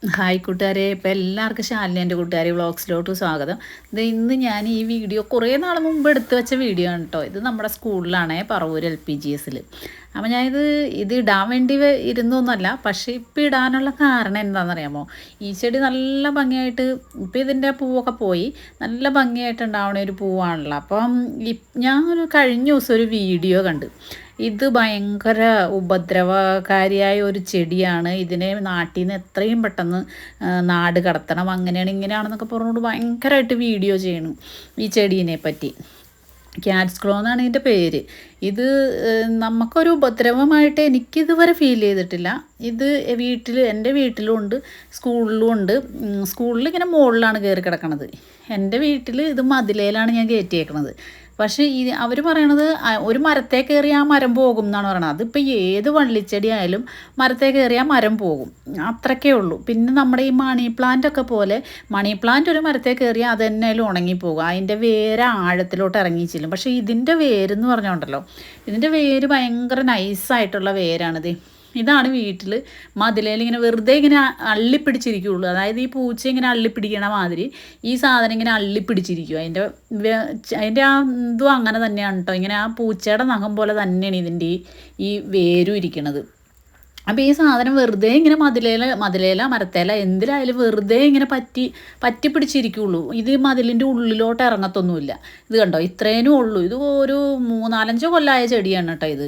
Hi കൂട്ടുകാരെ, ഇപ്പോൾ എല്ലാവർക്കും ശാലിനി കൂട്ടുകാരി വ്ളോഗ്സിലോട്ട് സ്വാഗതം. ഇന്ന് ഞാൻ ഈ വീഡിയോ കുറേ നാൾ മുമ്പ് എടുത്തു വെച്ച വീഡിയോ ആണ് കേട്ടോ. ഇത് നമ്മുടെ സ്കൂളിലാണേ, പറവൂർ LPGSൽ. അപ്പോൾ ഇത് ഇടാൻ വേണ്ടി ഇരുന്നൊന്നുമല്ല, പക്ഷേ ഇപ്പോൾ ഇടാനുള്ള കാരണം എന്താണെന്നറിയാമോ? ഈ ചെടി നല്ല ഭംഗിയായിട്ട്, ഇപ്പോൾ ഇതിൻ്റെ പൂവൊക്കെ പോയി നല്ല ഭംഗിയായിട്ട് ഉണ്ടാവുന്ന ഒരു പൂവാണല്ലോ. അപ്പം ഞാൻ കഴിഞ്ഞ ദിവസം ഒരു വീഡിയോ കണ്ട്. ഇത് ഭയങ്കര ഉപദ്രവകാരിയായ ഒരു ചെടിയാണ്. ഇതിനെ നാട്ടിൽ നിന്ന് എത്രയും പെട്ടെന്ന് നാട് കടത്തണം, അങ്ങനെയാണ് ഇങ്ങനെയാണെന്നൊക്കെ പറഞ്ഞുകൊണ്ട് ഭയങ്കരമായിട്ട് വീഡിയോ ചെയ്യണം ഈ ചെടീനെ പറ്റി. ക്യാറ്റ്സ് ക്ലോ എന്നാണ് ഇതിൻ്റെ പേര്. ഇത് നമുക്കൊരു ഉപദ്രവമായിട്ട് എനിക്കിതുവരെ ഫീൽ ചെയ്തിട്ടില്ല. ഇത് എൻ്റെ വീട്ടിലും ഉണ്ട്, സ്കൂളിലും ഉണ്ട്. സ്കൂളിൽ ഇങ്ങനെ മുകളിലാണ് കയറി കിടക്കണത്. എൻ്റെ വീട്ടിൽ ഇത് മതിലേലാണ് ഞാൻ കയറ്റിയേക്കണത്. പക്ഷേ അവർ പറയണത് ഒരു മരത്തെ കയറി ആ മരം പോകും എന്നാണ് പറയണത്. അതിപ്പോൾ ഏത് വള്ളിച്ചെടി ആയാലും മരത്തെ കയറി ആ മരം പോകും, അത്രയ്ക്കേ ഉള്ളൂ. പിന്നെ നമ്മുടെ ഈ മണി പ്ലാന്റ് ഒക്കെ പോലെ, മണി പ്ലാന്റ് ഒരു മരത്തെ കയറിയാൽ അത് തന്നെ ഉണങ്ങിപ്പോകും, അതിൻ്റെ വേര് ആഴത്തിലോട്ട് ഇറങ്ങിച്ചില്ലും. പക്ഷേ ഇതിൻ്റെ വേരെന്ന് പറഞ്ഞുകൊണ്ടല്ലോ, ഇതിൻ്റെ വേര് ഭയങ്കര നൈസായിട്ടുള്ള വേരാണിത്. ഇതാണ് വീട്ടിൽ മതിലേൽ ഇങ്ങനെ വെറുതെ ഇങ്ങനെ അള്ളിപ്പിടിച്ചിരിക്കുകയുള്ളൂ. അതായത് ഈ പൂച്ച ഇങ്ങനെ അള്ളിപ്പിടിക്കണ മാതിരി ഈ സാധനം ഇങ്ങനെ അള്ളിപ്പിടിച്ചിരിക്കും. അതിൻ്റെ ആ ഇതും അങ്ങനെ തന്നെയാണ് കേട്ടോ. ഇങ്ങനെ ആ പൂച്ചയുടെ നഖം പോലെ തന്നെയാണ് ഇതിൻ്റെ ഈ വേരും ഇരിക്കണത്. അപ്പോൾ ഈ സാധനം വെറുതെ ഇങ്ങനെ മതിലേല മരത്തേല എന്തിലായാലും വെറുതെ ഇങ്ങനെ പറ്റി പിടിച്ചിരിക്കുകയുള്ളൂ. ഇത് മതിലിൻ്റെ ഉള്ളിലോട്ട് ഇറങ്ങത്തൊന്നുമില്ല. ഇത് കണ്ടോ, ഇത്രേനും ഉള്ളൂ. ഇത് ഒരു 3-4 കൊല്ലമായ ചെടിയാണ് കേട്ടോ. ഇത്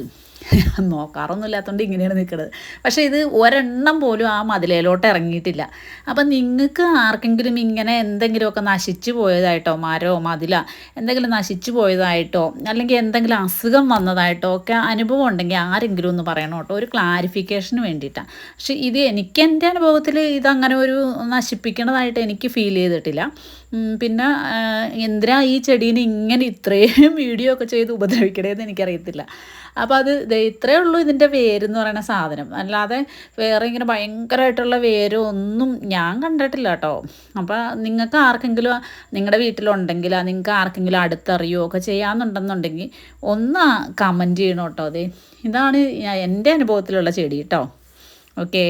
നോക്കാറൊന്നും ഇല്ലാത്തതുകൊണ്ട് ഇങ്ങനെയാണ് നിൽക്കുന്നത്. പക്ഷേ ഇത് ഒരെണ്ണം പോലും ആ മതിലേലോട്ട് ഇറങ്ങിയിട്ടില്ല. അപ്പം നിങ്ങൾക്ക് ആർക്കെങ്കിലും ഇങ്ങനെ എന്തെങ്കിലുമൊക്കെ നശിച്ചു പോയതായിട്ടോ, മരമോ മതിലോ എന്തെങ്കിലും നശിച്ചു പോയതായിട്ടോ, അല്ലെങ്കിൽ എന്തെങ്കിലും അസുഖം വന്നതായിട്ടോ ഒക്കെ അനുഭവം ഉണ്ടെങ്കിൽ ആരെങ്കിലും ഒന്ന് പറയണം കേട്ടോ, ഒരു ക്ലാരിഫിക്കേഷന് വേണ്ടിയിട്ടാണ്. പക്ഷേ എൻ്റെ അനുഭവത്തിൽ ഇതങ്ങനെ ഒരു നശിപ്പിക്കണതായിട്ട് എനിക്ക് ഫീൽ ചെയ്തിട്ടില്ല. പിന്നെ എന്തിനാ ഈ ചെടീനെ ഇങ്ങനെ ഇത്രയും വീഡിയോ ഒക്കെ ചെയ്ത് ഉപദ്രവിക്കണേന്ന് എനിക്കറിയത്തില്ല. അപ്പോൾ ഇത്രയേ ഉള്ളൂ ഇതിൻ്റെ വേരെന്ന് പറയുന്ന സാധനം. അല്ലാതെ വേറെ ഇങ്ങനെ ഭയങ്കരമായിട്ടുള്ള വേരോ ഒന്നും ഞാൻ കണ്ടിട്ടില്ല കേട്ടോ. അപ്പോൾ നിങ്ങൾക്ക് ആർക്കെങ്കിലും നിങ്ങളുടെ വീട്ടിലുണ്ടെങ്കിൽ, നിങ്ങൾക്ക് ആർക്കെങ്കിലും അടുത്തറിയോ ഒക്കെ ചെയ്യാമെന്നുണ്ടെന്നുണ്ടെങ്കിൽ ഒന്ന് കമൻറ്റ് ചെയ്യണം കേട്ടോ. ഇതാണ് എൻ്റെ അനുഭവത്തിലുള്ള ചെടി കേട്ടോ. ഓക്കേ.